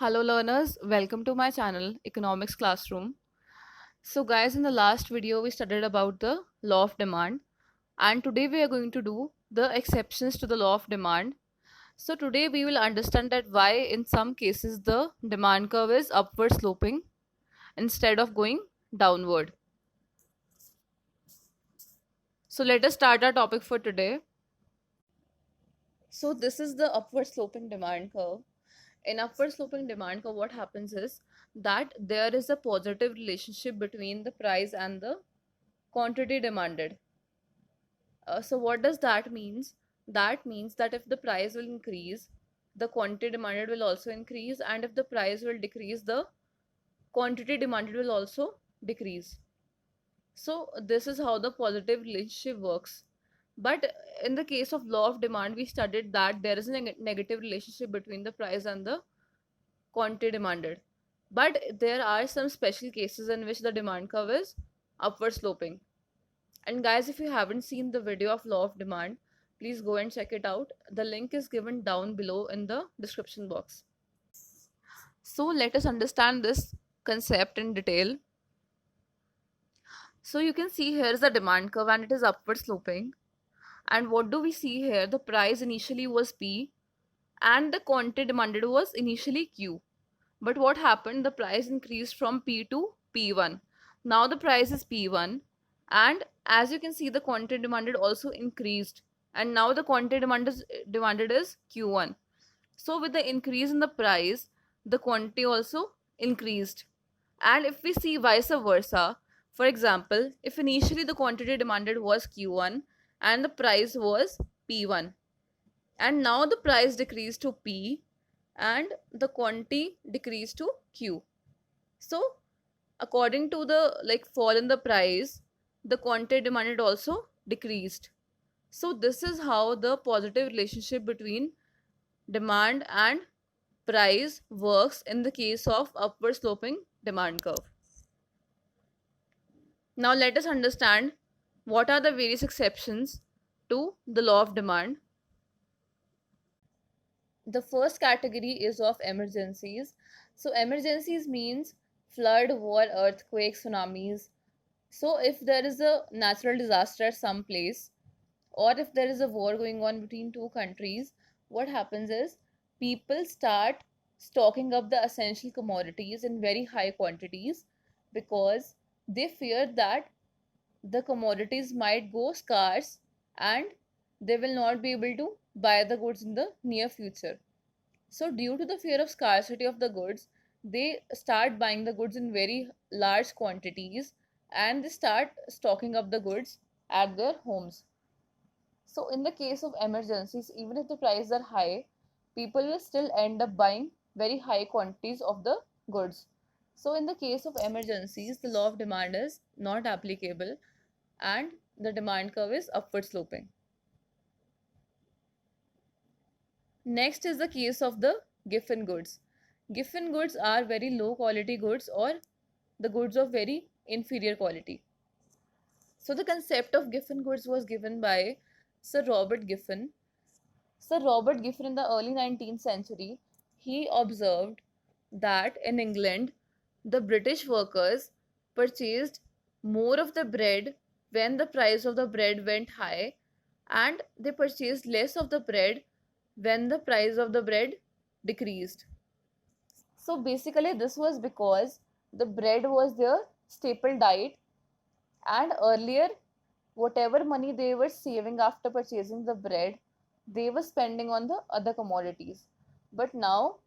Hello learners, welcome to my channel Economics Classroom. So guys, in the last video we studied about the law of demand, and today we are going to do the exceptions to the law of demand. So today we will understand that why in some cases the demand curve is upward sloping instead of going downward. So let us start our topic for today. So this is the upward sloping demand curve. In upward sloping demand curve, what happens is that there is a positive relationship between the price and the quantity demanded. So what does that means? That means that if the price will increase, the quantity demanded will also increase, and if the price will decrease, the quantity demanded will also decrease. So this is how the positive relationship works. But in the case of law of demand, we studied that there is a negative relationship between the price and the quantity demanded. But there are some special cases in which the demand curve is upward sloping. And guys, if you haven't seen the video of law of demand, please go and check it out. The link is given down below in the description box. So let us understand this concept in detail. So you can see here is the demand curve and it is upward sloping. And what do we see here? The price initially was P and the quantity demanded was initially Q. But what happened? The price increased from P to P1. Now the price is P1, and as you can see, the quantity demanded also increased, and now the quantity demanded is Q1. So with the increase in the price, the quantity also increased. And if we see vice versa, for example, if initially the quantity demanded was Q1 and the price was P1, and now the price decreased to P and the quantity decreased to Q. So according to the fall in the price, the quantity demanded also decreased. So this is how the positive relationship between demand and price works in the case of upward sloping demand curve. Now let us understand what are the various exceptions to the law of demand. The first category is of emergencies. So emergencies means flood, war, earthquake, tsunamis. So if there is a natural disaster at some place, or if there is a war going on between two countries, what happens is people start stocking up the essential commodities in very high quantities because they fear that the commodities might go scarce and they will not be able to buy the goods in the near future. So, due to the fear of scarcity of the goods, they start buying the goods in very large quantities and they start stocking up the goods at their homes. So, in the case of emergencies, even if the prices are high, people will still end up buying very high quantities of the goods. So, in the case of emergencies, the law of demand is not applicable and the demand curve is upward sloping. Next is the case of the Giffen goods. Giffen goods are very low quality goods or the goods of very inferior quality. So the concept of Giffen goods was given by Sir Robert Giffen. Sir Robert Giffen in the early 19th century, he observed that in England, the British workers purchased more of the bread when the price of the bread went high, and they purchased less of the bread when the price of the bread decreased. So basically, this was because the bread was their staple diet, and earlier, whatever money they were saving after purchasing the bread, they were spending on the other commodities. But now,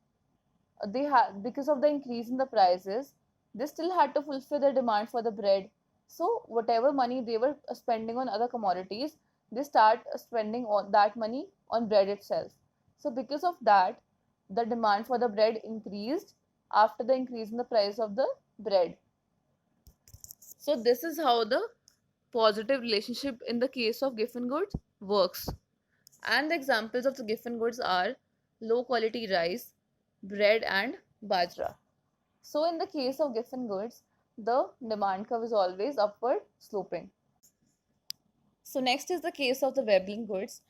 they had because of the increase in the prices, they still had to fulfill the demand for the bread. So whatever money they were spending on other commodities, they start spending on that money on bread itself. So because of that, the demand for the bread increased after the increase in the price of the bread. So this is how the positive relationship in the case of Giffen goods works. And the examples of the Giffen goods are low quality rice, bread and bajra. So in the case of Giffen goods, the demand curve is always upward sloping. So next is the case of the Veblen goods.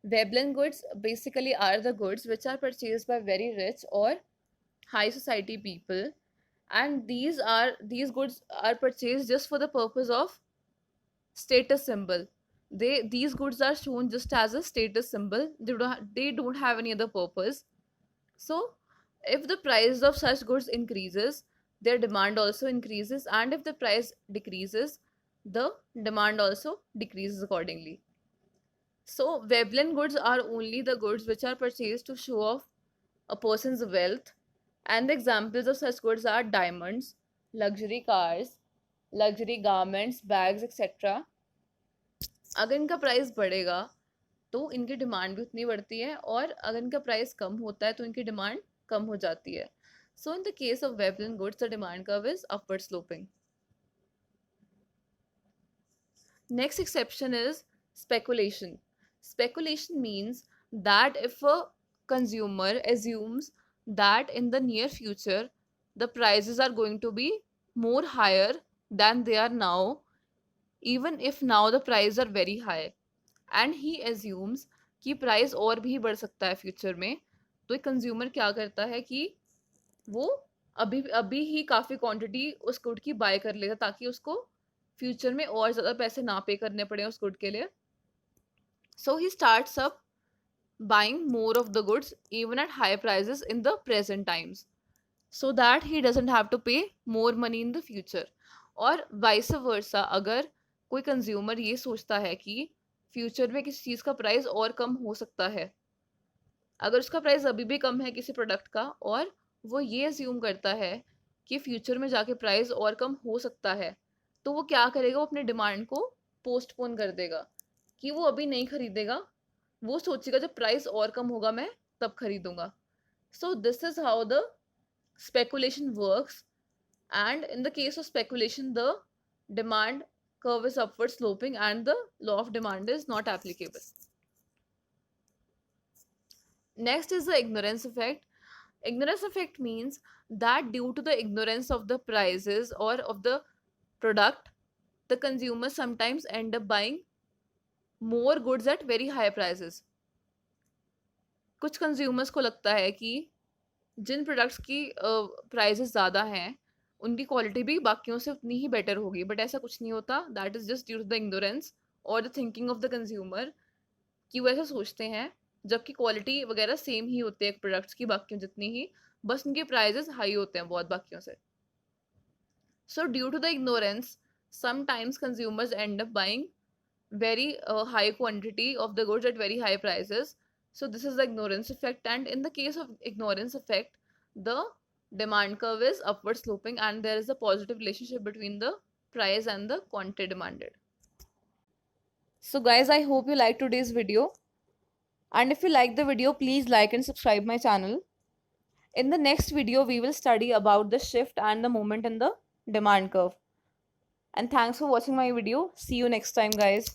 Veblen goods basically are the goods which are purchased by very rich or high society people, and these goods are purchased just for the purpose of status symbol. These goods are shown just as a status symbol. They don't have any other purpose. So if the price of such goods increases, their demand also increases, and if the price decreases, the demand also decreases accordingly. So Veblen goods are only the goods which are purchased to show off a person's wealth, and the examples of such goods are diamonds, luxury cars, luxury garments, bags, etc. अगर इनका price बढ़ेगा तो इनकी demand भी उतनी बढ़ती है, और अगर इनका प्राइस कम होता है तो इनकी डिमांड कम हो जाती है. So in the case of Veblen goods, the demand curve is upward sloping. Next exception is speculation. Speculation means that if a consumer assumes that in the near future the prices are going to be more higher than they are now, even if now the prices are very high, and he assumes कि price और भी बढ़ सकता है future में, तो एक consumer क्या करता है कि वो अभी अभी ही काफ़ी क्वांटिटी उस गुड की बाय कर लेगा ताकि उसको फ्यूचर में और ज़्यादा पैसे ना पे करने पड़े उस गुड के लिए. So he starts up buying more of the goods even at high prices in the present times so that he doesn't have to pay more money in the future. और वाइस वर्सा, अगर कोई consumer ये सोचता है कि future में किसी चीज़ का प्राइस और कम हो सकता है, अगर उसका प्राइस अभी भी कम है किसी प्रोडक्ट का, और वो ये अज्यूम करता है कि फ्यूचर में जाके प्राइस और कम हो सकता है, तो वो क्या करेगा, वो अपने डिमांड को पोस्टपोन कर देगा कि वो अभी नहीं खरीदेगा. वो सोचेगा जब प्राइस और कम होगा मैं तब खरीदूंगा. So this is how the speculation works, and in the case of speculation the demand curve is upward sloping and the law of demand is not applicable. Next is the ignorance effect. Ignorance effect means that due to the ignorance of the prices or of the product, the consumers sometimes end up buying more goods at very high prices. कुछ consumers को लगता है कि जिन products की prices ज़्यादा हैं उनकी quality भी बाकियों से उतनी ही बेटर होगी, बट ऐसा कुछ नहीं होता. That is just due to the ignorance और the thinking of the consumer कि वो ऐसा सोचते हैं, जबकि क्वालिटी वगैरह सेम ही होती है प्रोडक्ट्स की बाकियों जितनी ही, बस उनके प्राइजेस हाई होते हैं बहुत बाकियों से. So due to the ignorance sometimes consumers end up buying very high quantity of the goods at very high prices. So this is the ignorance effect, and in the case of ignorance effect, the demand curve is upward sloping and there is a positive relationship between the price and the quantity demanded. So guys, I hope you liked today's video, and if you like the video, please like and subscribe my channel. In the next video we will study about the shift and the movement in the demand curve. And thanks for watching my video. See you next time, guys.